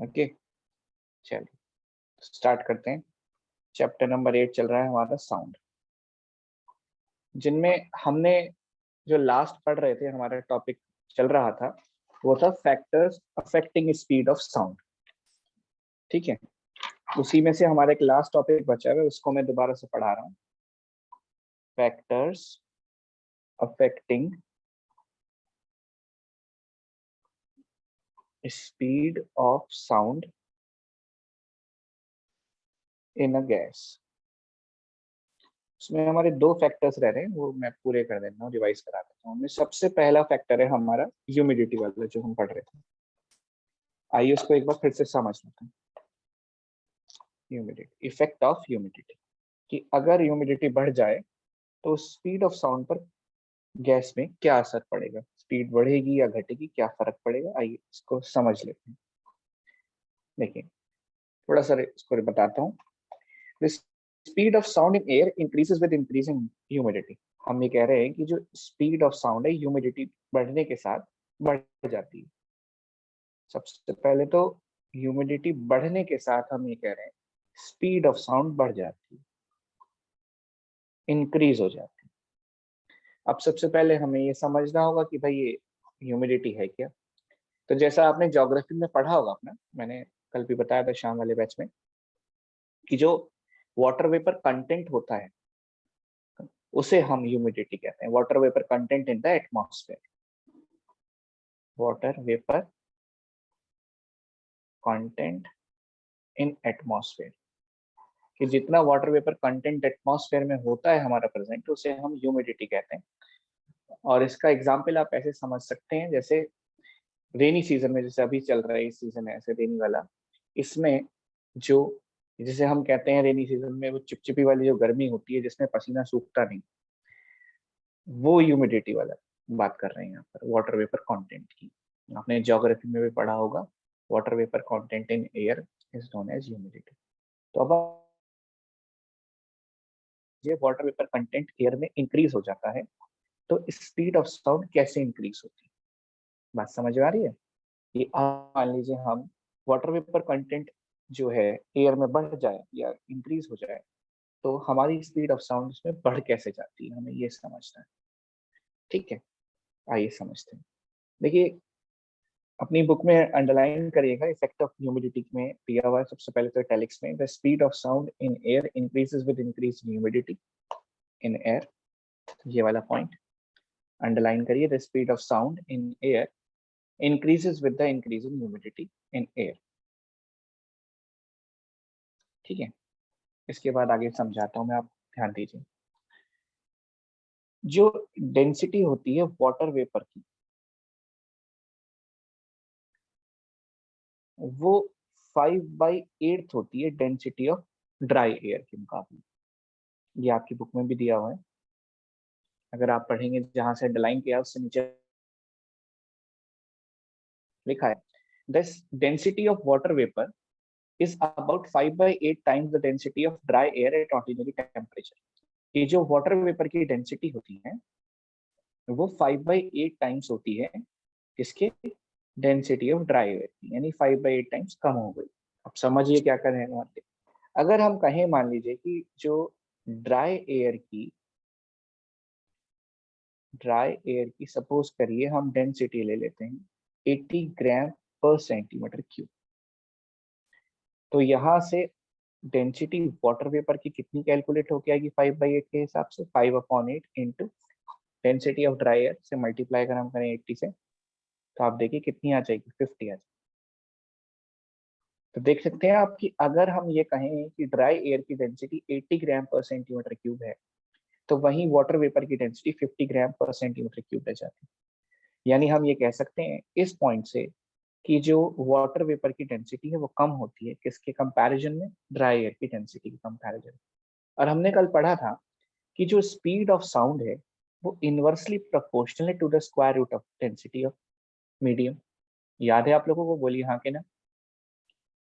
Okay, चलिए start करते हैं। चैप्टर नंबर 8 चल रहा है हमारा साउंड, जिनमें हमने जो लास्ट पढ़ रहे थे, हमारा टॉपिक चल रहा था वो था factors affecting speed of sound. ठीक है, उसी में से हमारा एक लास्ट टॉपिक बचा है, उसको मैं दोबारा से पढ़ा रहा हूँ। Factors affecting speed of sound in a gas. उसमें हमारे दो फैक्टर्स रह रहे हैं, वो मैं पूरे कर देता हूँ, रिवाइज करा देता हूँ। सबसे पहला फैक्टर है हमारा ह्यूमिडिटी वाला, जो हम पढ़ रहे थे। आइए उसको एक बार फिर से समझ लेते हैं। ह्यूमिडिटी, इफेक्ट ऑफ ह्यूमिडिटी, कि अगर ह्यूमिडिटी बढ़ जाए तो स्पीड ऑफ साउंड पर गैस में क्या असर पड़ेगा, स्पीड बढ़ेगी या घटेगी, क्या फर्क पड़ेगा। आइए इसको समझ लेते हैं। देखिए थोड़ा सा इसको बताता हूँ। The speed of sound in air increases with increasing humidity. हम ये कह रहे हैं कि जो स्पीड ऑफ साउंड है ह्यूमिडिटी बढ़ने के साथ बढ़ जाती है। सबसे पहले तो ह्यूमिडिटी बढ़ने के साथ हम ये कह रहे हैं स्पीड ऑफ साउंड बढ़ जाती है, इंक्रीज हो जाती है। अब सबसे पहले हमें ये समझना होगा कि भाई ये ह्यूमिडिटी है क्या। तो जैसा आपने ज्योग्राफी में पढ़ा होगा अपना, मैंने कल भी बताया था शाम वाले बैच में, कि जो वाटर वेपर कंटेंट होता है उसे हम ह्यूमिडिटी कहते हैं। Water vapour content in the atmosphere, water vapour content in atmosphere, कि जितना वाटर वेपर कंटेंट एटमॉस्फेयर में होता है हमारा प्रेजेंट, उसे हम ह्यूमिडिटी कहते हैं। और इसका एग्जाम्पल आप ऐसे समझ सकते हैं, जैसे रेनी सीजन में, जैसे अभी चल रहा है इस सीजन है ऐसे रेनी वाला, इसमें जो जिसे हम कहते हैं रेनी सीजन में वो चिपचिपी वाली जो गर्मी होती है जिसमें पसीना सूखता नहीं, वो ह्यूमिडिटी वाला बात कर रहे हैं यहाँ पर, वाटर वेपर कंटेंट की। आपने ज्योग्राफी में भी पढ़ा होगा, water vapour content in air is known as humidity. तो अब ये वाटर वेपर कंटेंट एयर में इंक्रीज हो जाता है तो स्पीड ऑफ साउंड कैसे इंक्रीज होती है, बात समझ में आ रही है। ये मान लीजिए हम वाटर वेपर कंटेंट जो है एयर में बढ़ जाए या इंक्रीज हो जाए तो हमारी स्पीड ऑफ साउंड उसमें बढ़ कैसे जाती है, हमें ये समझना है। ठीक है, आइए समझते हैं। देखिए अपनी बुक में अंडरलाइन करिएगा, इफेक्ट ऑफ ह्यूमिडिटी में दिया हुआ है सबसे पहले तो इटैलिक्स में, the speed of sound in air increases with increase humidity in air. ये वाला पॉइंट अंडरलाइन करिए, the speed of sound in air increases with the increase in humidity in air. ठीक है, इसके बाद आगे समझाता हूं मैं, आप ध्यान दीजिए। जो डेंसिटी होती है वाटर वेपर की, वो 5/8 होती है डेंसिटी ऑफ ड्राई एयर के मुकाबले। ये आपकी बुक में भी दिया हुआ है, अगर आप पढ़ेंगे जहां से अंडरलाइन किया उससे नीचे लिखा है, the density of water vapour is about 5/8 times the density of dry air at ordinary temperature। ये जो वाटर वेपर की डेंसिटी होती है वो 5/8 टाइम्स होती है किसके, डेंसिटी ऑफ ड्राई एयर की, यानी 5/8 टाइम्स कम हो गई। अब समझिए क्या कर रहे हैं वहां पे। अगर हम कहें मान लीजिए कि जो ड्राई एयर की सपोज करिए हम डेंसिटी ले लेते हैं 80 ग्राम पर सेंटीमीटर क्यूब, तो यहाँ से डेंसिटी वाटर वेपर की कितनी कैलकुलेट होके आएगी 5/8 के हिसाब से, 5/8 into density of dry air से मल्टीप्लाई अगर हम करें 80 से, तो आप देखिए कितनी आ जाएगी, 50 आ जाएगी। तो देख सकते हैं आप कि अगर हम ये कहें कि ड्राई एयर की डेंसिटी 80 ग्राम पर सेंटीमीटर क्यूब है, तो वहीं वाटर वेपर की डेंसिटी 50 ग्राम पर सेंटीमीटर क्यूब रह जाती है। यानी हम ये कह सकते हैं इस पॉइंट से कि जो वाटर वेपर की डेंसिटी है वो कम होती है किसके कंपैरिजन में, ड्राई एयर की डेंसिटी के कंपैरिजन। और हमने कल पढ़ा था कि जो स्पीड ऑफ साउंड है वो inversely proportional to the square root of density of medium. याद है आप लोगों को, बोलिए हाँ के ना।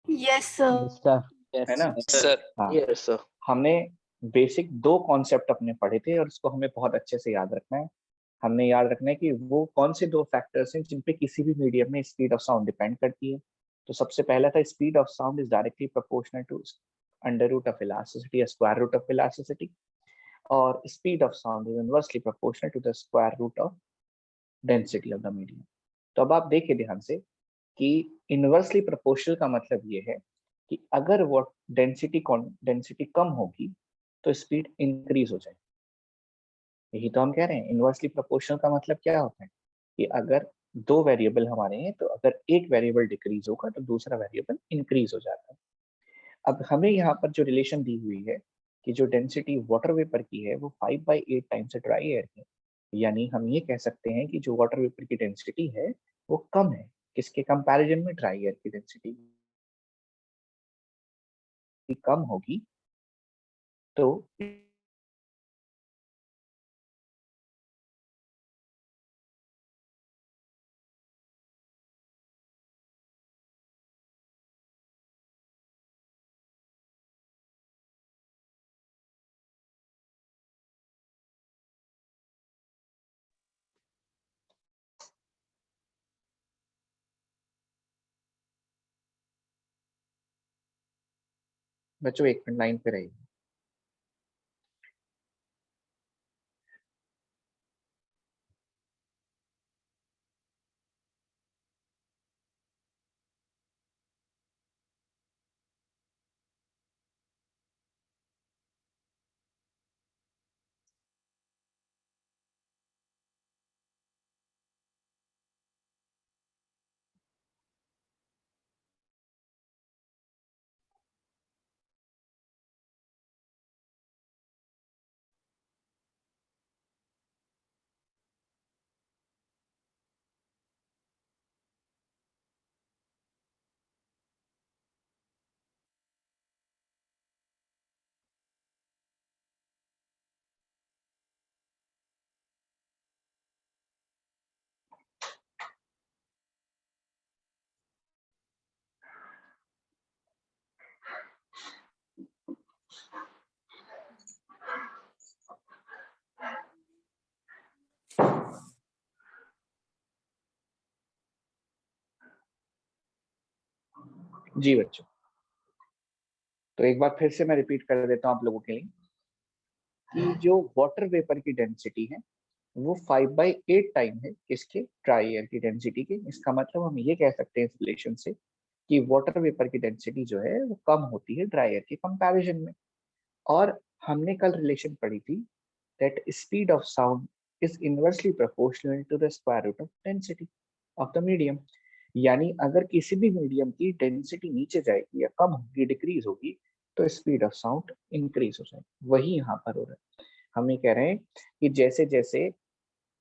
Yes sir. है ना सर? हाँ, यस सर। हमने बेसिक दो कॉन्सेप्ट अपने पढ़े थे और उसको हमें बहुत अच्छे से याद रखना है। हमने याद रखना है कि वो कौन से दो फैक्टर्स हैं जिन पे किसी भी मीडियम में स्पीड ऑफ साउंड डिपेंड करती है। तो सबसे पहला था speed of sound is directly proportional to under root of elasticity या स्क्वायर रूट ऑफ इलास्टिसिटी, और speed of sound is inversely proportional to the square root of density of the medium. तो अब आप देखिए ध्यान से कि इनवर्सली प्रोपोर्शनल का मतलब ये है कि अगर वो डेंसिटी कम होगी तो स्पीड इंक्रीज हो जाएगी। यही तो हम कह रहे हैं, इनवर्सली प्रोपोर्शनल का मतलब क्या होता है कि अगर दो वेरिएबल हमारे हैं तो अगर एक वेरिएबल डिक्रीज होगा तो दूसरा वेरिएबल इंक्रीज हो जाता है। अब हमें यहाँ पर जो रिलेशन दी हुई है कि जो डेंसिटी वाटर वेपर की है वो 5/8 टाइम्स ड्राई एयर है, यानी हम ये कह सकते हैं कि जो वाटर वेपर की डेंसिटी है वो कम है किसके कंपैरिजन में, ड्राई एयर की डेंसिटी कम होगी तो बच्चों 1 मिनट लाइन पे रहिए। जी बच्चों, तो एक बार फिर से मैं रिपीट कर देता हूँ आप लोगों के लिए कि जो वाटर वेपर की डेंसिटी है वो 5/8 टाइम है किसके, ड्राई एयर की डेंसिटी के। इसका मतलब हम ये कह सकते हैं इस रिलेशन से कि वाटर वेपर की डेंसिटी जो है वो कम होती है ड्राई एयर के कंपैरिजन में। और हमने कल रिलेशन पढ़ी थी that speed of sound is inversely proportional to the square root of density of the medium, यानी अगर किसी भी मीडियम की डेंसिटी नीचे जाएगी या कम होगी, डिक्रीज होगी, तो स्पीड ऑफ साउंड इंक्रीज हो जाएगी। वही यहाँ पर हो रहा है। हम ये कह रहे हैं कि जैसे जैसे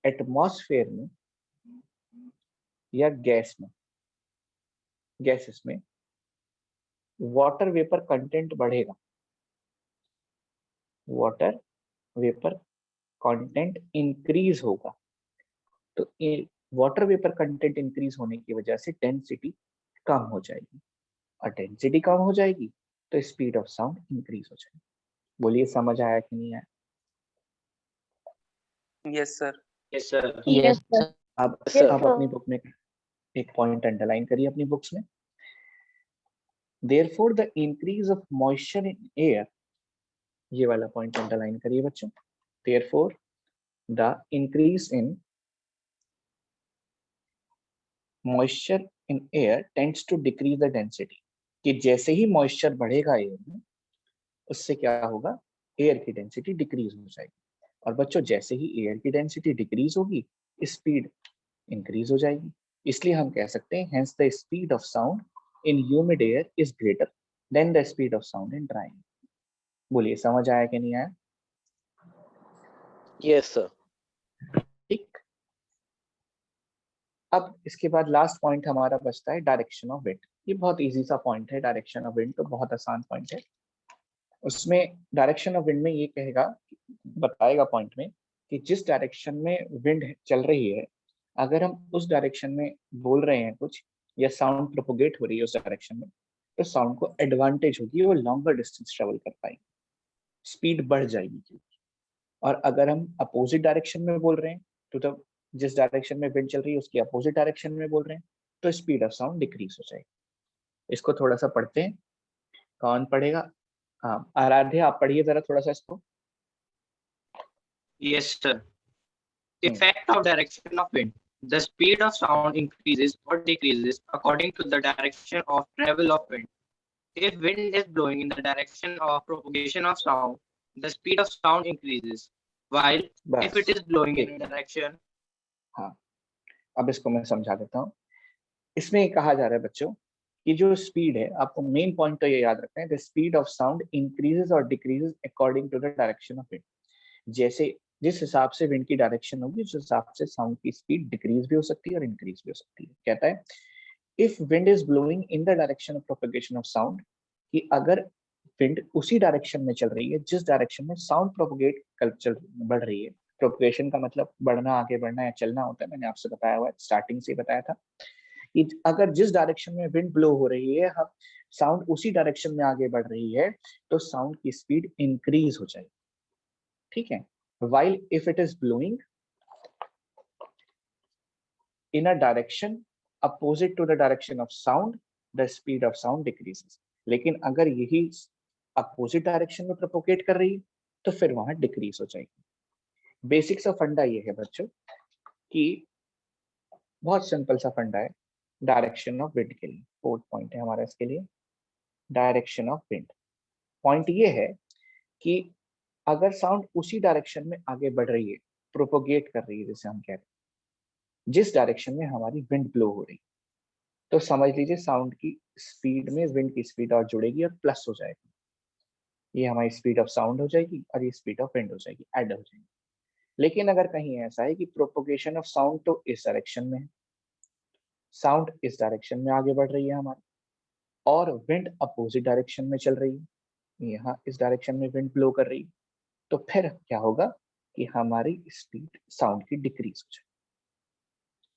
एटमॉस्फेयर में या गैसेस में वाटर वेपर कंटेंट बढ़ेगा, वाटर वेपर कंटेंट इंक्रीज होगा, तो वाटर वेपर कंटेंट इंक्रीज होने की वजह से डेंसिटी कम हो जाएगी, और डेंसिटी कम हो जाएगी तो स्पीड ऑफ साउंड इंक्रीज हो जाएगी। बोलिए समझ आया कि नहीं आया? Yes sir. Yes, sir. Yes, sir. अब Yes, अब sir. अपनी बुक में एक पॉइंट अंडरलाइन करिए अपनी बुक्स में। Therefore, the increase of moisture in air, ये वाला पॉइंट अंडरलाइन करिए बच्चों। Therefore, the increase in moisture in air tends to decrease the density, कि जैसे ही मॉइस्चर बढ़ेगा एयर में उससे क्या होगा, एयर की डेंसिटी डिक्रीज हो जाएगी। और बच्चों जैसे ही एयर की डेंसिटी डिक्रीज होगी स्पीड इंक्रीज हो जाएगी। इसलिए हम कह सकते हैं hence the speed of sound in humid air is greater than the speed of sound in dry. बोलिए समझ आया कि नहीं आया? Yes, sir. ठीक। अब इसके बाद लास्ट पॉइंट हमारा बचता है डायरेक्शन ऑफ विंड। ये बहुत इजी सा पॉइंट है, डायरेक्शन ऑफ विंड तो बहुत आसान पॉइंट है। उसमें डायरेक्शन ऑफ विंड में ये कहेगा, बताएगा पॉइंट में कि जिस डायरेक्शन में विंड चल रही है, अगर हम उस डायरेक्शन में बोल रहे हैं कुछ या साउंड प्रोपोगेट हो रही है उस डायरेक्शन में, तो साउंड को एडवांटेज होगी, वो लॉन्गर डिस्टेंस ट्रेवल कर पाएंगे, स्पीड बढ़ जाएगी। और अगर हम अपोजिट डायरेक्शन में बोल रहे हैं तो जिस डायरेक्शन में विंड चल रही है उसकी अपोजिट डायरेक्शन में बोल रहे हैं तो स्पीड ऑफ साउंड डिक्रीज हो जाएगी। इसको थोड़ा सा पढ़ते हैं। कौन पढ़ेगा? हाँ, आराध्या आप पढ़िए जरा थोड़ा सा इसको। Yes, sir. Effect of direction of wind. The speed of sound increases or decreases according to the direction of travel of wind. If wind is blowing in the direction of propagation of sound, the speed of sound increases. While if it is blowing in a direction, हाँ, अब इसको मैं समझा देता हूँ। इसमें कहा जा रहा है बच्चों कि जो स्पीड है, आपको मेन पॉइंट तो ये याद रखना है, the speed of sound increases और decreases according to the direction of wind. जैसे जिस हिसाब से विंड की डायरेक्शन होगी उस हिसाब से साउंड की स्पीड डिक्रीज भी हो सकती है और इंक्रीज भी हो सकती है। कहता है if wind is blowing in the direction of propagation of sound, कि अगर विंड उसी डायरेक्शन में चल रही है जिस डायरेक्शन में साउंड प्रोपगेट बढ़ रही है। प्रोपगेशन का मतलब बढ़ना, आगे बढ़ना या चलना होता है, मैंने आपसे बताया हुआ है, स्टार्टिंग से बताया था कि अगर जिस डायरेक्शन में विंड ब्लो हो रही है, हम साउंड उसी डायरेक्शन में आगे बढ़ रही है, तो साउंड की स्पीड इंक्रीज हो जाएगी। ठीक है। while if it is blowing in a direction opposite to the direction of sound, the speed of sound decreases. लेकिन अगर यही अपोजिट डायरेक्शन में प्रोपोगेट कर रही है तो फिर वहां डिक्रीज हो जाएगी। बेसिक सा फंडा ये है बच्चों कि बहुत सिंपल सा फंडा है डायरेक्शन ऑफ विंड के लिए। फोर्थ पॉइंट है हमारा इसके लिए, डायरेक्शन ऑफ विंड। पॉइंट ये है कि अगर साउंड उसी डायरेक्शन में आगे बढ़ रही है, प्रोपोगेट कर रही है, जैसे हम कहते हैं, जिस डायरेक्शन में हमारी विंड ब्लो हो रही, तो समझ लीजिए साउंड की स्पीड में विंड की स्पीड और जुड़ेगी और प्लस हो जाएगी। ये हमारी स्पीड ऑफ साउंड हो जाएगी और ये स्पीड ऑफ विंड हो जाएगी, ऐड हो जाएगी। लेकिन अगर कहीं ऐसा है कि प्रोपोगेशन ऑफ साउंड तो इस डायरेक्शन में है, साउंड इस डायरेक्शन में आगे बढ़ रही है हमारी, और विंड अपोजिट डायरेक्शन में चल रही है, यहाँ इस डायरेक्शन में विंड ब्लो कर रही है, तो फिर क्या होगा कि हमारी स्पीड साउंड की डिक्रीज हो जाएगी।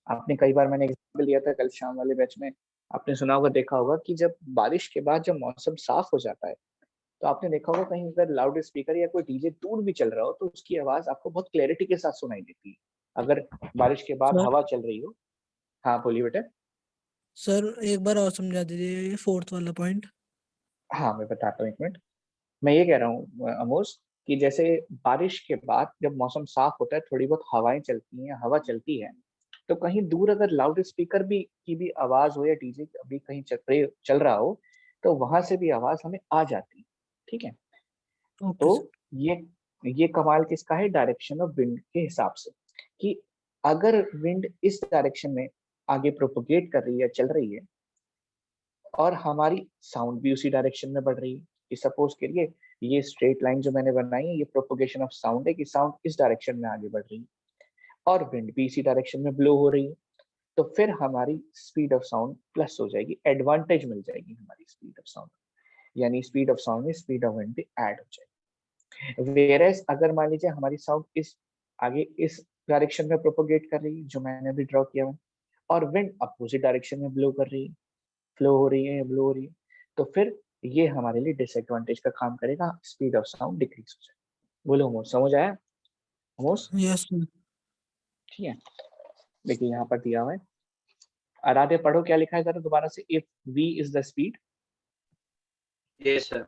आपने कई बार, मैंने एग्जाम्पल लिया था कल शाम वाले बैच में, आपने सुना होगा, देखा होगा कि जब बारिश के बाद जब मौसम साफ हो जाता है, तो आपने देखा होगा कहीं अगर लाउड स्पीकर या कोई डीजे दूर भी चल रहा हो तो उसकी आवाज आपको बहुत क्लैरिटी के साथ सुनाई देती है, अगर बारिश के बाद हवा चल रही हो। हाँ बोलिए बेटा। सर एक बार और समझा दीजिए ये फोर्थ वाला पॉइंट। हाँ मैं बताता हूँ, एक मिनट। मैं ये कह रहा हूँ अमोस कि जैसे बारिश के बाद जब मौसम साफ होता है, थोड़ी बहुत हवाएं चलती हैं, हवा चलती है, तो कहीं दूर अगर लाउड स्पीकर भी की भी आवाज हो या डीजे अभी कहीं चल रहा हो, तो वहां से भी आवाज हमें आ जाती है। ठीक है। तो ये कमाल किसका है? डायरेक्शन ऑफ विंड के हिसाब से, कि अगर विंड इस डायरेक्शन में आगे प्रोपोगेट कर रही है, चल रही है, और हमारी साउंड भी उसी डायरेक्शन में बढ़ रही है, कि सपोज करिए ये स्ट्रेट लाइन जो मैंने बनाई है, ये प्रोपोगेशन ऑफ साउंड है कि साउंड इस डायरेक्शन में आगे बढ़ रही है और विंड भी इसी डायरेक्शन में ब्लो हो रही है, तो फिर हमारी स्पीड ऑफ साउंड प्लस हो जाएगी, एडवांटेज मिल जाएगी हमारी स्पीड ऑफ साउंड, यानी स्पीड ऑफ साउंड में स्पीड ऑफ विंड भी ऐड हो जाएगी। वेयरएज अगर मान लीजिए हमारी साउंड इस आगे इस डायरेक्शन में प्रोपोगेट कर रही है जो मैंने अभी ड्रॉ किया है, और विंड अपोजिट डायरेक्शन में ब्लो कर रही है, फ्लो हो रही है या ब्लो हो रही है, तो फिर ये हमारे लिए डिसएडवांटेज का काम करेगा, स्पीड ऑफ साउंड डिक्रीज हो जाएगी। बोलो मोस, समझ आया मोस? Yes sir. ठीक है, देखिए यहाँ पर दिया हुआ है, आराध्य पढ़ो क्या लिखा है जरा दोबारा से। If v is the speed, yes, sir.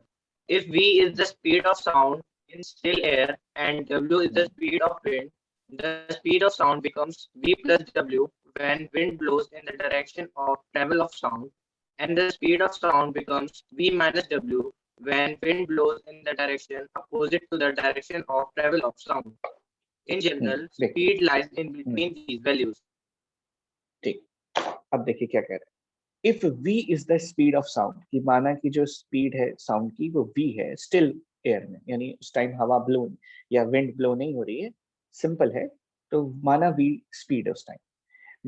If v is the speed of sound in still air and w is the speed of wind, the speed of sound becomes v plus w when wind blows in the direction of travel of sound, and the speed of sound becomes v minus w when wind blows in the direction opposite to the direction of travel of sound. In general, speed lies in between these values. ठीक, अब देखिए क्या कह रहे हैं। If v is the speed of sound, कि माना कि जो स्पीड है साउंड की वो v है स्टिल एयर में, यानी उस टाइम हवा ब्लो या विंड ब्लो नहीं हो रही है, सिंपल है, तो माना v स्पीड है उस time,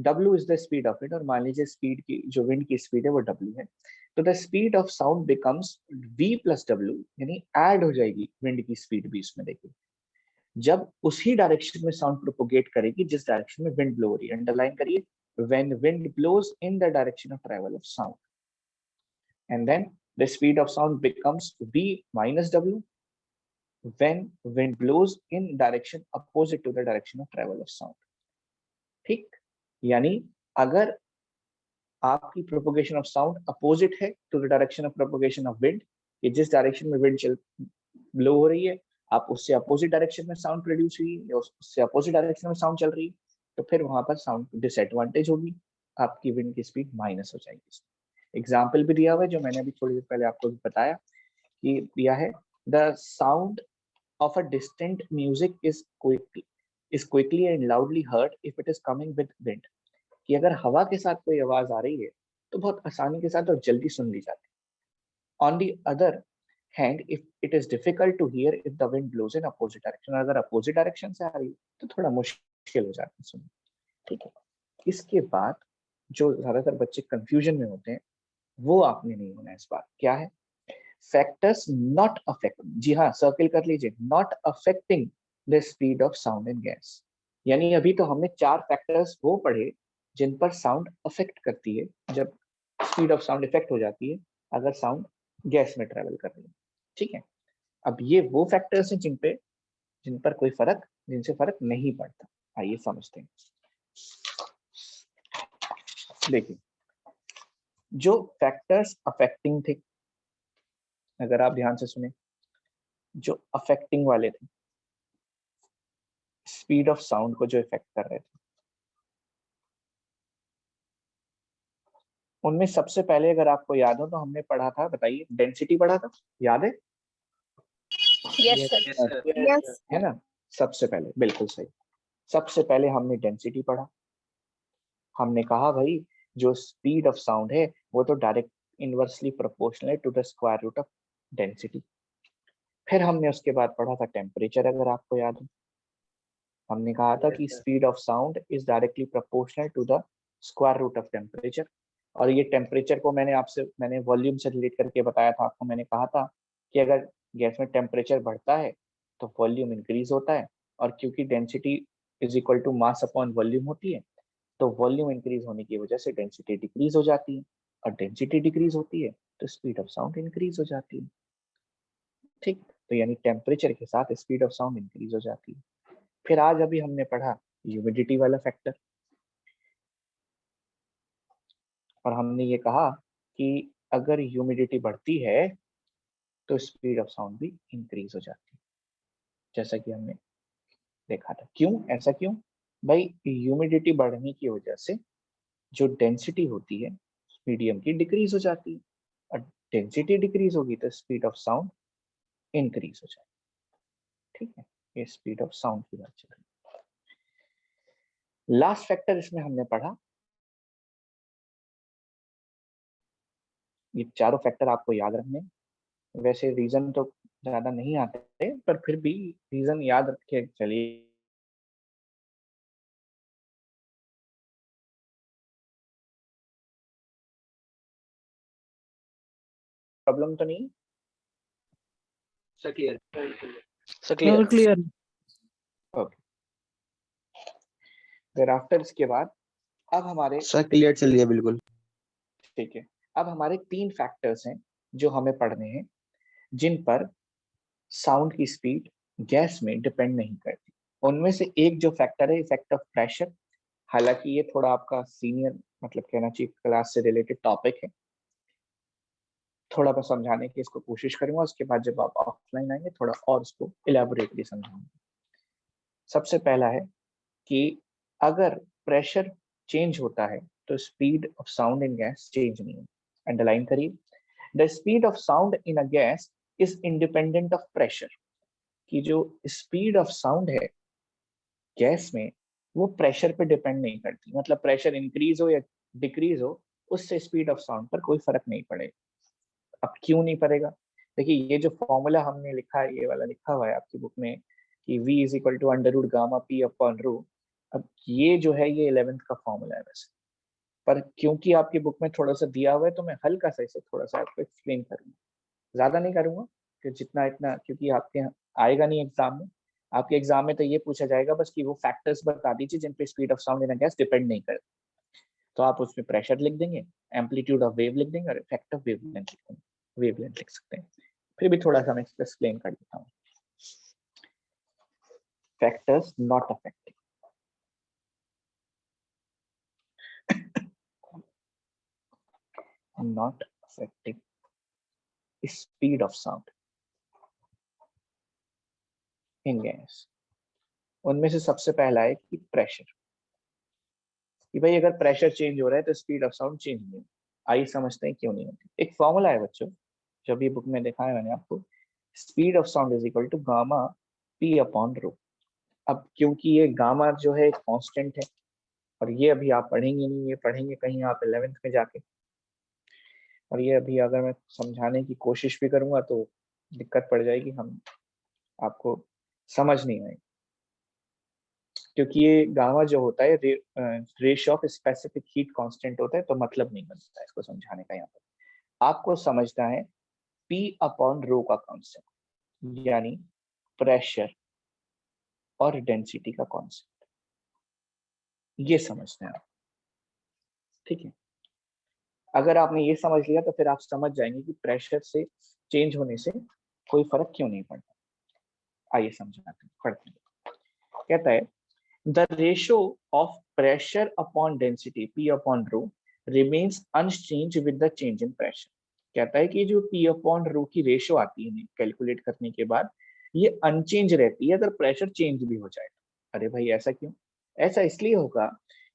w is the speed of it, और मान लीजिए स्पीड की जो विंड की स्पीड है वो w है, तो the speed of sound becomes v plus w, यानी ऐड हो जाएगी विंड की स्पीड भी इसमें। देखिए जब उसी डायरेक्शन में साउंड प्रोपोगेट करेगी जिस डायरेक्शन में विंड ब्लो हो रही है, अंडरलाइन करिए, when wind blows in the direction of travel of sound, and then the speed of sound becomes v minus w when wind blows in direction opposite to the direction of travel of sound। ठीक, यानी अगर आपकी propagation of sound opposite है to the direction of propagation of wind, कि जिस direction में wind चल blow हो रही है आप उससे अपोजिट डायरेक्शन में साउंड प्रोड्यूस हुई या उससे अपोजिट डायरेक्शन में साउंड चल रही है, तो फिर वहां पर साउंड डिसएडवांटेज होगी, आपकी विंड की स्पीड माइनस हो जाएगी। एग्जाम्पल भी दिया हुआ है जो मैंने अभी थोड़ी देर पहले आपको बताया कि दिया है, the sound of a distant music is quickly and loudly heard if it is coming with wind, कि अगर हवा के साथ कोई आवाज आ रही है तो बहुत आसानी के साथ और जल्दी सुन ली जाती है। On the other hand, if it is difficult to hear if the wind blows in opposite direction, अगर अपोजिट डायरेक्शन से आ रही है तो थोड़ा मुश्किल हो जाता है सुनना। ठीक है, इसके बाद जो ज्यादातर बच्चे कंफ्यूजन में होते हैं वो आपने नहीं होना इस बार, क्या है, फैक्टर्स नॉट अफेक्टिंग, जी हाँ सर्किल कर लीजिए, not affecting the speed of sound in gas. यानी अभी तो हमने 4 फैक्टर्स वो पढ़े जिन पर साउंड अफेक्ट करती है, जब स्पीड ऑफ साउंड इफेक्ट हो जाती है अगर साउंड गैस में ट्रेवल कर रही है। ठीक है, अब ये वो फैक्टर्स हैं जिन पर कोई फर्क, जिनसे फर्क नहीं पड़ता। आइए समझते हैं। देखिए, जो फैक्टर्स अफेक्टिंग थे, अगर आप ध्यान से सुने, जो अफेक्टिंग वाले थे, स्पीड ऑफ साउंड को जो इफेक्ट कर रहे थे, उनमें सबसे पहले अगर आपको याद हो तो हमने पढ़ा था, बताइए, डेंसिटी पढ़ा था, याद है? Yes sir. Yes, sir. Yes है ना, सबसे पहले, बिल्कुल सही, सबसे पहले हमने डेंसिटी पढ़ा। हमने कहा भाई जो स्पीड ऑफ साउंड है वो तो डायरेक्ट इनवर्सली प्रोपोर्शनल है to the square root of density. फिर हमने उसके बाद पढ़ा था टेम्परेचर, अगर आपको याद हो, हमने कहा था कि speed of sound is directly proportional to the square root of temperature. और ये टेम्परेचर को मैंने वॉल्यूम से रिलेट करके बताया था आपको। मैंने कहा था कि अगर गैस में टेम्परेचर बढ़ता है तो वॉल्यूम इंक्रीज होता है, और क्योंकि density is equal to mass upon volume होती है, तो वॉल्यूम इंक्रीज होने की वजह से डेंसिटी डिक्रीज हो जाती है, और डेंसिटी डिक्रीज होती है तो स्पीड ऑफ साउंड इंक्रीज हो जाती है। ठीक, तो यानी टेम्परेचर के साथ स्पीड ऑफ साउंड इंक्रीज हो जाती है। फिर आज अभी हमने पढ़ा ह्यूमिडिटी वाला फैक्टर, और हमने ये कहा कि अगर ह्यूमिडिटी बढ़ती है तो स्पीड ऑफ साउंड भी इंक्रीज हो जाती है, जैसा कि हमने देखा था। क्यों, ऐसा क्यों भाई? ह्यूमिडिटी बढ़ने की वजह से जो डेंसिटी होती है मीडियम की डिक्रीज हो जाती है, और डेंसिटी डिक्रीज होगी तो स्पीड ऑफ साउंड इंक्रीज हो जाएगी। ठीक है, ये स्पीड ऑफ साउंड की बात चल रही है। लास्ट फैक्टर इसमें हमने पढ़ा, ये चारों फैक्टर आपको याद रखने, वैसे रीजन तो ज्यादा नहीं आते पर फिर भी रीजन याद रख के चलिए। प्रॉब्लम तो नहीं? Sir, clear. So clear? Clear. Okay, फिर आफ्टर इसके बाद अब हमारे, सर क्लियर चल रही है बिल्कुल। ठीक है, अब हमारे 3 फैक्टर्स हैं जो हमें पढ़ने हैं, जिन पर साउंड की स्पीड गैस में डिपेंड नहीं करती। उनमें से एक जो फैक्टर है इफेक्ट ऑफ प्रेशर, हालांकि ये थोड़ा आपका सीनियर, मतलब कहना चाहिए क्लास से रिलेटेड टॉपिक है, थोड़ा मैं समझाने की इसको कोशिश करूंगा, उसके बाद जब आप ऑफलाइन आएंगे थोड़ा और इसको इलेबोरेटली समझाऊंगा। सबसे पहला है कि अगर प्रेशर चेंज होता है तो speed of sound in gas change नहीं होती। अंडरलाइन करिए, the speed of sound in a gas is independent of pressure, कि जो स्पीड ऑफ साउंड है गैस में वो प्रेशर पे डिपेंड नहीं करती, मतलब प्रेशर इंक्रीज हो या डिक्रीज हो उससे स्पीड ऑफ साउंड पर कोई फर्क नहीं पड़ेगा। अब क्यों नहीं पड़ेगा? देखिए, ये जो फॉर्मूला हमने लिखा है, ये वाला लिखा हुआ है आपकी बुक में कि v is equal to under root gamma P upon rho. अब ये जो है ये 11th का फॉर्मूला है वैसे, पर क्योंकि आपकी बुक में थोड़ा सा दिया हुआ है तो मैं हल्का सा इसे थोड़ा सा आपको एक्सप्लेन करूंगा, ज्यादा नहीं करूंगा कि जितना इतना, क्योंकि आपके यहाँ आएगा नहीं एग्जाम में। आपके एग्जाम में तो ये पूछा जाएगा बस कि वो फैक्टर्स बता दीजिए जिन पे speed of sound in a gas depend नहीं करती, तो आप उसमें प्रेशर लिख देंगे, एम्पलीट्यूड ऑफ वेव लिख देंगे, और इफेक्ट ऑफ वेवलेंथ लिख देंगे, वेवलेंथ लिख सकते हैं। फिर भी थोड़ा सा मैं एक्सप्लेन कर देता हूँ। Factors not affecting, not affecting speed of sound in gas। उनमें से सबसे पहला है कि प्रेशर, कि भाई अगर प्रेशर चेंज हो रहा है तो स्पीड ऑफ साउंड चेंज नहीं होगी। आइए समझते हैं क्यों नहीं होती। एक फॉर्मूला है बच्चों, जो भी बुक में दिखाया मैंने आपको, speed of sound is equal to gamma P upon rho. अब क्योंकि ये गामा जो है कांस्टेंट है, और ये अभी आप पढ़ेंगे नहीं, ये पढ़ेंगे कहीं आप 11th में जाके, और ये अभी अगर मैं समझाने की कोशिश भी करूंगा तो दिक्कत पड़ जाएगी, हम आपको समझ नहीं आएगी, क्योंकि ये गामा जो होता है ratio of specific heat constant होता है, तो मतलब नहीं बनता है इसको समझाने का। यहाँ पर आपको समझना है पी अपॉन रो का कॉन्सेप्ट, यानी प्रेशर और डेंसिटी का कॉन्सेप्ट, ये समझना है, ठीक है। अगर आपने ये समझ लिया तो फिर आप समझ जाएंगे कि प्रेशर से चेंज होने से कोई फर्क क्यों नहीं पड़ता। आइए समझाते हैं, पढ़ते हैं। कहता है the ratio of pressure upon density P upon rho remains unchange with the change in pressure. कहता है कि जो पी अपॉन रो की रेशियो आती है कैलकुलेट करने के बाद, ये अनचेंज रहती है अगर प्रेशर चेंज भी हो जाए। अरे भाई ऐसा क्यों? ऐसा इसलिए होगा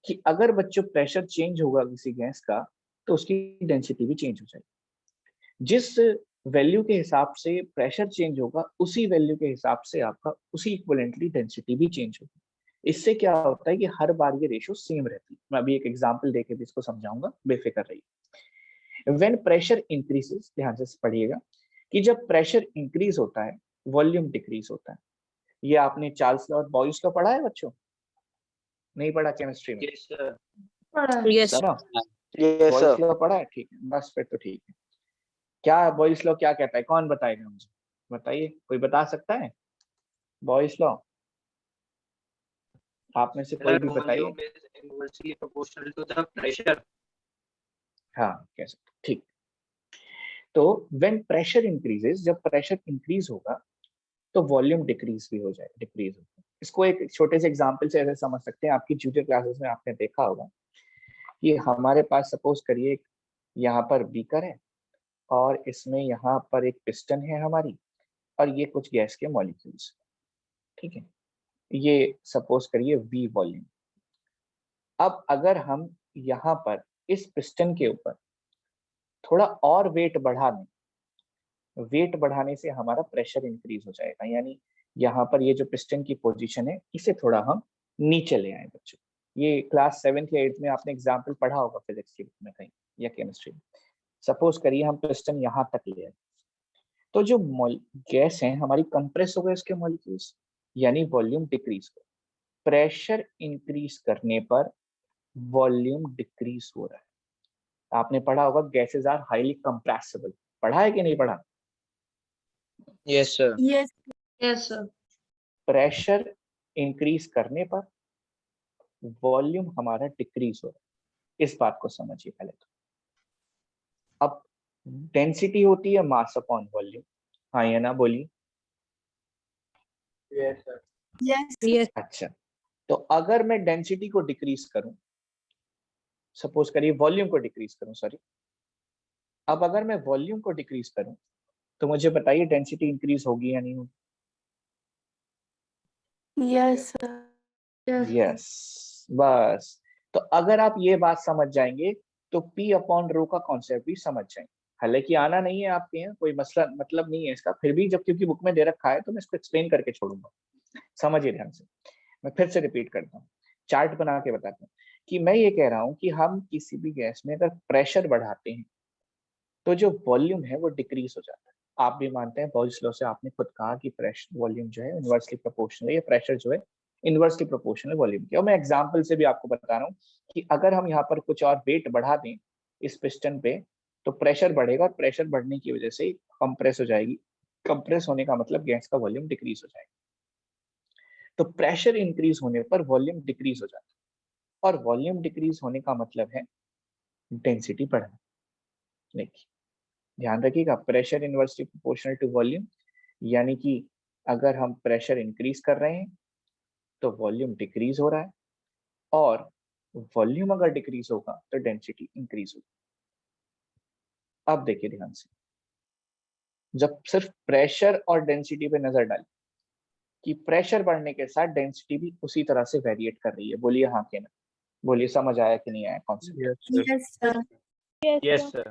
कि अगर बच्चों प्रेशर चेंज होगा किसी गैस का तो उसकी डेंसिटी भी चेंज हो जाएगी। जिस वैल्यू के हिसाब से प्रेशर चेंज होगा उसी वैल्यू के हिसाब से आपका उसी इक्विवेलेंटली डेंसिटी भी चेंज होगी। इससे क्या होता है कि हर बार ये रेशियो सेम रहती है। मैं अभी एक एग्जांपल देके भी इसको समझाऊंगा, बेफिक्र रहिए। व्हेन प्रेशर इंक्रीजेस, ध्यान से पढ़िएगा, कि जब प्रेशर इंक्रीज होता है वॉल्यूम डिक्रीज होता है। ये आपने चार्ल्स लॉ और बॉयल्स लॉ पढ़ा है बच्चों? नहीं पढ़ा केमिस्ट्री में? Yes, sir. यस सुना? Yes, Boyle's sir. लॉ पढ़ा है, ठीक है, बस फिर तो ठीक है। क्या बॉयल्स लॉ क्या कहता है, कौन बताएगा मुझे? बताइए, कोई बता सकता है बॉयल्स लॉ? आप में से कोई Sir, भी बताइए। volume is inversely proportional to the pressure. हाँ कह सकते, ठीक। तो व्हेन प्रेशर इंक्रीजेस, जब प्रेशर इंक्रीज होगा तो वॉल्यूम डिक्रीज भी हो जाए, डिक्रीज होगा। इसको एक छोटे से एग्जांपल से ऐसे समझ सकते हैं, आपकी जूनियर क्लासेस में आपने देखा होगा कि हमारे पास सपोज करिए यहाँ पर बीकर है और इसमें यहाँ पर एक पिस्टन है हमारी, और ये कुछ गैस के मॉलिक्यूल्स, ठीक है। ये सपोज करिए V वॉल्यूम। अब अगर हम यहाँ पर इस पिस्टन के ऊपर थोड़ा और वेट बढ़ा दें, वेट बढ़ाने से हमारा प्रेशर इंक्रीज हो जाएगा, यानी यहाँ पर ये जो पिस्टन की पोजीशन है इसे थोड़ा हम नीचे ले आए बच्चों। ये क्लास 7th या 8th में आपने एग्जाम्पल पढ़ा होगा फिजिक्स की बुक में कहीं या केमिस्ट्री में। सपोज करिए हम पिस्टन यहाँ तक ले आए, तो जो गैस है हमारी कंप्रेस हो गए इसके मॉलिक्यूल्स, यानी वॉल्यूम डिक्रीज हो। प्रेशर इंक्रीज करने पर वॉल्यूम डिक्रीज हो रहा है। आपने पढ़ा होगा गैसेस आर हाईली कंप्रेसिबल, पढ़ा है कि नहीं पढ़ा? Yes, sir. Yes. Yes, sir. Pressure increase करने पर वॉल्यूम हमारा डिक्रीज हो रहा है, इस बात को समझिए पहले तो। अब डेंसिटी होती है मास अपॉन वॉल्यूम, हाँ या ना बोलिए। Yes, sir. Yes. यस अच्छा, तो अगर मैं डेंसिटी को डिक्रीज करूं, सपोज करिए वॉल्यूम को डिक्रीज करूं, सॉरी, अब अगर मैं वॉल्यूम को डिक्रीज करूं तो मुझे बताइए डेंसिटी इंक्रीज होगी या नहीं होगी? Yes, sir. Yes. यस, बस। तो अगर आप ये बात समझ जाएंगे तो पी अपॉन रो का कॉन्सेप्ट भी समझ जाएंगे। हालांकि आना नहीं है आपके यहाँ, कोई मसला मतलब नहीं है इसका, फिर भी जब क्योंकि बुक में दे रखा है तो मैं इसको एक्सप्लेन करके छोड़ूंगा, समझिए ध्यान से। मैं फिर से रिपीट करता हूँ, चार्ट बना के बताता हूँ कि मैं ये कह रहा हूँ कि हम किसी भी गैस में अगर प्रेशर बढ़ाते हैं तो जो वॉल्यूम है वो डिक्रीज हो जाता है। आप भी मानते हैं बॉयल्स लॉ से, आपने खुद कहा कि प्रेशर वॉल्यूम जो है इनवर्सली प्रोपोर्शनल है, ये प्रेशर जो है इनवर्सली प्रोपोर्शनल वॉल्यूम की। और मैं एग्जांपल से भी आपको बता रहा हूँ कि अगर हम यहाँ पर कुछ और वेट बढ़ा दें इस पिस्टन पे तो प्रेशर बढ़ेगा, और प्रेशर बढ़ने की वजह से कंप्रेस हो जाएगी। कंप्रेस होने का मतलब गैस का वॉल्यूम डिक्रीज हो जाएगा। तो प्रेशर इंक्रीज होने पर वॉल्यूम डिक्रीज हो जाता है, और वॉल्यूम डिक्रीज होने का मतलब है डेंसिटी बढ़ना। देखिए ध्यान रखिएगा, pressure inversely proportional to volume, यानी कि अगर हम प्रेशर इंक्रीज कर रहे हैं तो वॉल्यूम डिक्रीज हो रहा है, और वॉल्यूम अगर डिक्रीज होगा तो डेंसिटी इंक्रीज होगी। अब देखिए ध्यान से, जब सिर्फ प्रेशर और डेंसिटी पे नजर डाली कि प्रेशर बढ़ने के साथ डेंसिटी भी उसी तरह से वेरिएट कर रही है, बोलिए हाँ कि ना, बोलिए समझ आया कि नहीं आया concept. Yes, sir. Yes, sir.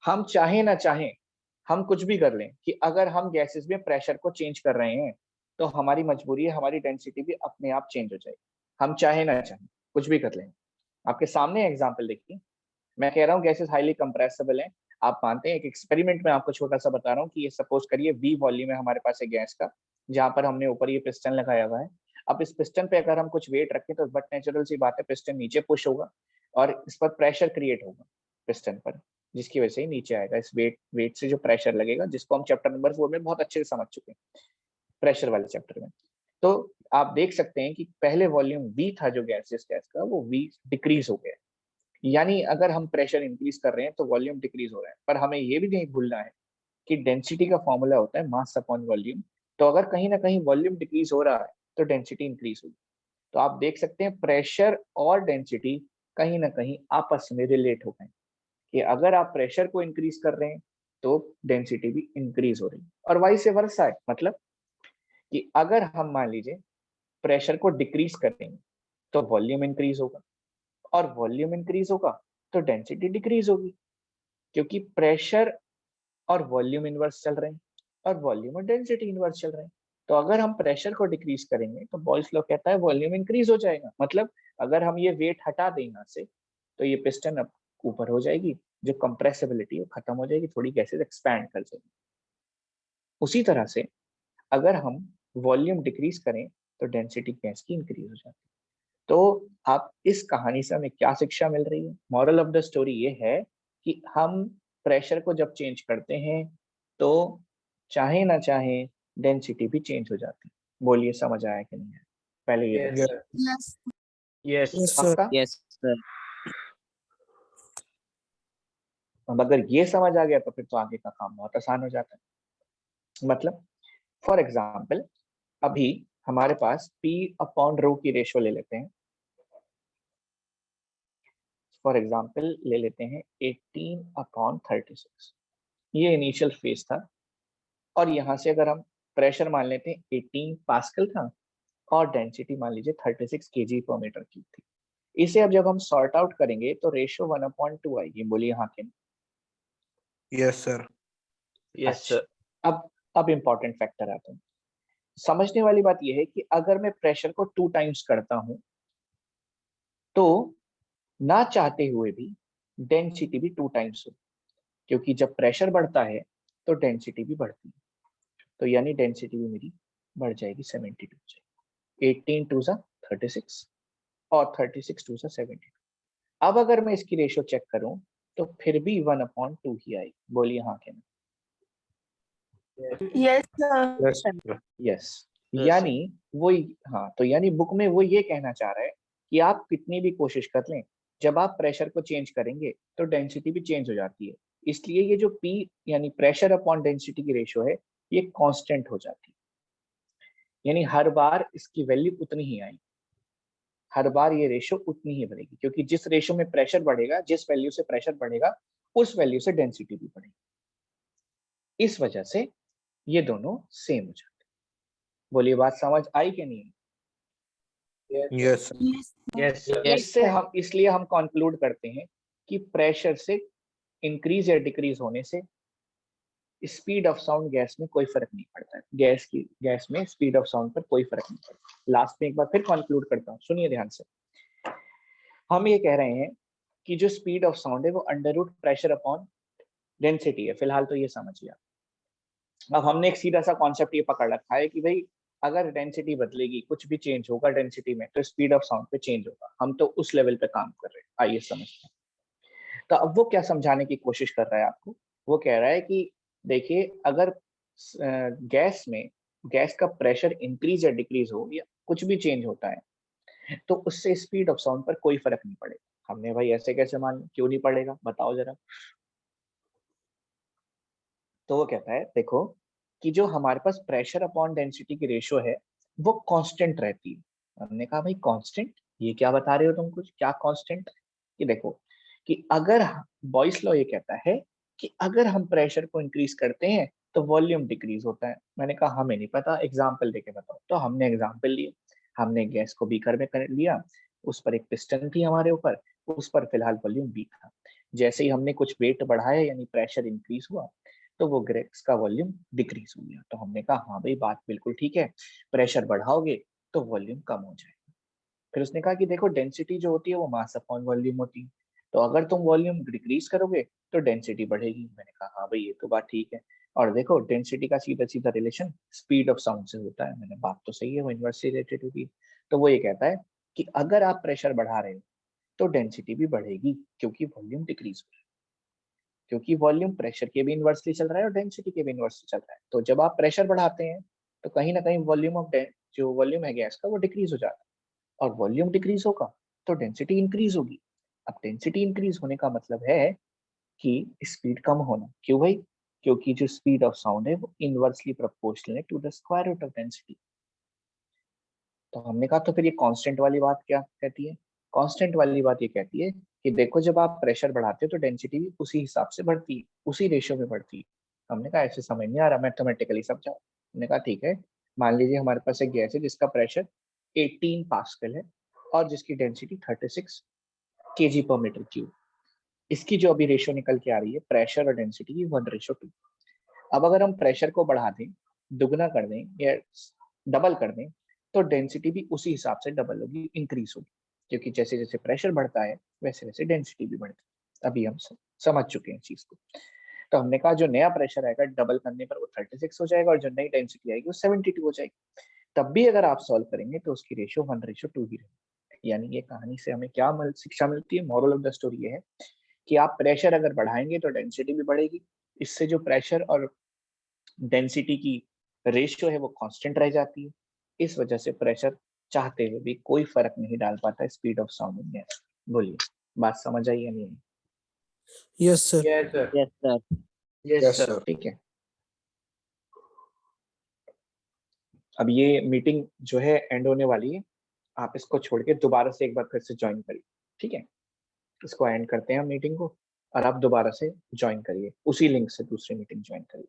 हम चाहे ना चाहें, हम कुछ भी कर लें कि अगर हम गैसेस में प्रेशर को चेंज कर रहे हैं तो हमारी मजबूरी है हमारी डेंसिटी भी अपने आप चेंज हो जाएगी, हम चाहे ना चाहें कुछ भी कर लें। आपके सामने एग्जांपल देखिए, मैं कह रहा हूँ गैसेस हाईली कंप्रेसिबल हैं, आप मानते हैं, एक एक्सपेरिमेंट में आपको छोटा सा बता रहा हूँ कि ये सपोज करिए V वॉल्यूम है हमारे पास है गैस का, जहां पर हमने ऊपर ये पिस्टन लगाया हुआ है। अब इस पिस्टन पे अगर हम कुछ वेट रखें तो बट नेचुरल सी बात है पिस्टन नीचे पुश होगा और इस पर प्रेशर क्रिएट होगा पिस्टन पर, जिसकी वजह से ही नीचे आएगा। इस वेट से जो प्रेशर लगेगा, जिसको हम चैप्टर नंबर 4 में बहुत अच्छे से समझ चुके हैं, प्रेशर वाले चैप्टर में। तो आप देख सकते हैं कि पहले वॉल्यूम V था जो गैस का, वो V डिक्रीज हो गया, यानी अगर हम प्रेशर इंक्रीज कर रहे हैं तो वॉल्यूम डिक्रीज हो रहा है। पर हमें ये भी नहीं भूलना है कि डेंसिटी का फॉर्मूला होता है मास अपॉन वॉल्यूम, तो अगर कहीं ना कहीं वॉल्यूम डिक्रीज हो रहा है तो डेंसिटी इंक्रीज होगी। तो आप देख सकते हैं प्रेशर और डेंसिटी कहीं ना कहीं आपस में रिलेट हो गए, कि अगर आप प्रेशर को इंक्रीज कर रहे हैं तो डेंसिटी भी इंक्रीज हो रही है, और वाइस वर्सा है। मतलब कि अगर हम मान लीजिए प्रेशर को डिक्रीज करेंगे तो वॉल्यूम इंक्रीज होगा, और वॉल्यूम इंक्रीज होगा तो डेंसिटी डिक्रीज होगी, क्योंकि प्रेशर और वॉल्यूम इनवर्स चल रहे हैं और वॉल्यूम और डेंसिटी इनवर्स चल रहे हैं। तो अगर हम प्रेशर को डिक्रीज करेंगे तो बॉयल्स लॉ कहता है वॉल्यूम इंक्रीज हो जाएगा। मतलब अगर हम ये वेट हटा दें यहाँ से तो ये पिस्टन अब ऊपर हो जाएगी, जो कंप्रेसिबिलिटी वो खत्म हो जाएगी, थोड़ी गैसेस एक्सपैंड कर जाएगी। उसी तरह से अगर हम वॉल्यूम डिक्रीज करें तो डेंसिटी गैस की इंक्रीज हो जाती है। तो आप इस कहानी से हमें क्या शिक्षा मिल रही है? मॉरल ऑफ द स्टोरी ये है कि हम प्रेशर को जब चेंज करते हैं तो चाहे ना चाहे डेंसिटी भी चेंज हो जाती है। बोलिए समझ आया कि नहीं आया? पहले ये Yes, बताइए। sir. Yes. Yes, yes sir. Sir. पक्का? Yes, sir. अब अगर ये समझ आ गया तो फिर तो आगे का काम बहुत आसान हो जाता है। मतलब फॉर एग्जाम्पल अभी हमारे पास P अपॉन रो की रेशो ले लेते हैं। फॉर एग्जाम्पल ले लेते हैं 18/36, ये इनिशियल फेज था, और यहाँ से अगर हम प्रेशर मान लेते हैं 18 पास्कल था और डेंसिटी मान लीजिए 36 kg पर मीटर क्यूब थी। इसे अब जब हम सॉर्ट आउट करेंगे तो रेशियो 1/2 आएगी। बोलिए हाँ कि नहीं? Yes sir. Yes, अच्छा, sir. अब इम्पोर्टेंट फैक्टर आता है। समझने वाली बात यह है कि अगर मैं प्रेशर को 2 टाइम्स करता हूं तो ना चाहते हुए भी डेंसिटी भी 2 टाइम्स हो, क्योंकि जब प्रेशर बढ़ता है तो डेंसिटी भी बढ़ती है। तो यानी डेंसिटी भी मेरी बढ़ जाएगी, 72 जाएगी। 18 2 सा 36 और 36 2 सा 72। अब अगर मैं इसकी रेशियो चेक करूं तो फिर भी 1/2 ही आएगी। बोलिए हाँ कि नहीं? Yes, sir. Yes yes, Yes, यानी वो, हाँ, तो यानी बुक में वो ये कहना चाह रहा है कि आप कितनी भी कोशिश कर लें, जब आप प्रेशर को चेंज करेंगे तो डेंसिटी भी चेंज हो जाती है। इसलिए ये जो P यानी प्रेशर अपॉन डेंसिटी की रेशियो है, ये कांस्टेंट हो जाती है, यानी हर बार इसकी वैल्यू उतनी ही आएगी, हर बार ये रेशियो उतनी ही बढ़ेगी, क्योंकि जिस रेशियो में प्रेशर बढ़ेगा, जिस वैल्यू से प्रेशर बढ़ेगा, उस वैल्यू से डेंसिटी भी बढ़ेगी। इस वजह से ये दोनों सेम हो जाते हैं। बोलिए बात समझ आई कि नहीं? Yes sir. Yes, sir. yes, sir. Yes, इसलिए हम कंक्लूड करते हैं कि प्रेशर से इंक्रीज या डिक्रीज होने से स्पीड ऑफ साउंड गैस में कोई फर्क नहीं पड़ता है। गैस में स्पीड ऑफ साउंड पर कोई फर्क नहीं पड़ता। लास्ट में एक बार फिर कंक्लूड करता हूँ, सुनिए ध्यान से। हम ये कह रहे हैं कि जो स्पीड ऑफ साउंड है वो under root pressure upon density है। फिलहाल तो ये समझिए। अब हमने एक सीधा सा कॉन्सेप्ट ये पकड़ रखा है कि भाई अगर डेंसिटी बदलेगी, कुछ भी चेंज होगा डेंसिटी में, तो स्पीड ऑफ साउंड पे चेंज होगा। हम तो उस लेवल पे काम कर रहे हैं, आइए समझते हैं। तो अब वो क्या समझाने की कोशिश कर रहा है आपको? वो कह रहा है कि देखिए, अगर गैस का प्रेशर इंक्रीज या डिक्रीज हो या कुछ भी चेंज होता है तो उससे स्पीड ऑफ साउंड पर कोई फर्क नहीं पड़ेगा। हमने भाई ऐसे कैसे मान, क्यों नहीं पड़ेगा, बताओ जरा। तो वो कहता है देखो कि जो हमारे पास प्रेशर अपॉन डेंसिटी की रेशियो है वो कांस्टेंट रहती है। हमने कहा भाई कांस्टेंट, ये क्या बता रहे हो तुम, कुछ क्या कांस्टेंट? ये देखो कि अगर बॉयस लॉ ये कहता है कि अगर हम प्रेशर को इंक्रीज करते हैं तो वॉल्यूम डिक्रीज होता है। मैंने कहा हमें नहीं पता, एग्जाम्पल देके बताओ। तो हमने एग्जाम्पल लिए, हमने गैस को बीकर में कर लिया, उस पर एक पिस्टन थी हमारे ऊपर, उस पर फिलहाल वॉल्यूम बी था। जैसे ही हमने कुछ वेट बढ़ाया यानी प्रेशर इंक्रीज हुआ तो वो गैस का वॉल्यूम डिक्रीज हो गया। तो हमने कहा हाँ भाई बात बिल्कुल ठीक है, प्रेशर बढ़ाओगे तो वॉल्यूम कम हो जाएगा। फिर उसने कहा कि देखो डेंसिटी जो होती है वो मास अपॉन वॉल्यूम होती है, तो अगर तुम वॉल्यूम डिक्रीज करोगे तो डेंसिटी बढ़ेगी। मैंने कहा हाँ भाई ये तो बात ठीक है, और देखो डेंसिटी का सीधा सीधा रिलेशन स्पीड ऑफ साउंड से होता है। मैंने बात तो सही है, वो इनवर्सली रिलेटेड होगी। तो वो ये कहता है कि अगर आप प्रेशर बढ़ा रहे हो तो डेंसिटी भी बढ़ेगी क्योंकि वॉल्यूम डिक्रीज हो रहा है, क्योंकि वॉल्यूम प्रेशर के भी इनवर्सली चल रहा है और डेंसिटी के भी इनवर्सली चल रहा है। तो जब आप प्रेशर बढ़ाते हैं तो कहीं ना कहीं वॉल्यूम ऑफ जो वॉल्यूम है गैस का वो डिक्रीज हो जाता है, और वॉल्यूम डिक्रीज होगा तो डेंसिटी इंक्रीज होगी। अब डेंसिटी इंक्रीज होने का मतलब है कि स्पीड कम होना। क्यों भाई? क्योंकि जो स्पीड ऑफ साउंड है वो इनवर्सली प्रोपोर्शनल है to the square root of density. तो हमने कहा तो फिर ये कांस्टेंट वाली बात क्या कहती है? कांस्टेंट वाली बात ये कहती है कि देखो जब आप प्रेशर बढ़ाते हो तो डेंसिटी भी उसी हिसाब से बढ़ती है, उसी रेशियो में बढ़ती है। हमने कहा ऐसे समझ नहीं आ रहा, मैथमेटिकली समझाओ। हमने कहा ठीक है, मान लीजिए हमारे पास एक गैस है जिसका प्रेशर 18 पास्कल है और जिसकी डेंसिटी 36 kg पर मीटर क्यूब। इसकी जो अभी रेशियो निकल के आ रही है प्रेशर और डेंसिटी की 1:2। अब अगर हम प्रेशर को बढ़ा दें, दुगना कर दें या डबल कर दें, तो डेंसिटी भी उसी हिसाब से डबल होगी, इंक्रीज होगी, क्योंकि जैसे जैसे प्रेशर बढ़ता है वैसे वैसे डेंसिटी भी बढ़ती है। अभी हम समझ चुके हैं चीज को। तो हमने कहा जो नया प्रेशर आएगा डबल करने पर वो 36 हो जाएगा और जो नई डेंसिटी आएगी वो 72 हो जाएगी। तब भी अगर आप सॉल्व करेंगे तो उसकी रेशियो 1:2 ही रहेगी। यानी ये कहानी से हमें क्या शिक्षा मिलती है? मॉरल ऑफ द स्टोरी ये है कि आप प्रेशर अगर बढ़ाएंगे तो डेंसिटी भी बढ़ेगी। इससे जो प्रेशर और डेंसिटी की रेशियो है वो कांस्टेंट रह जाती है। इस वजह से प्रेशर चाहते हुए भी कोई फर्क नहीं डाल पाता स्पीड ऑफ साउंड में। बोलिए, बात समझ आई या नहीं? Yes sir. Yes, sir. Yes, sir. Yes, Yes, sir. sir. ठीक है, अब ये मीटिंग जो है एंड होने वाली है, आप इसको छोड़ के दोबारा से एक बार फिर से ज्वाइन करिए। ठीक है, इसको एंड करते हैं हम मीटिंग को, और आप दोबारा से ज्वाइन करिए, उसी लिंक से दूसरी मीटिंग ज्वाइन करिए।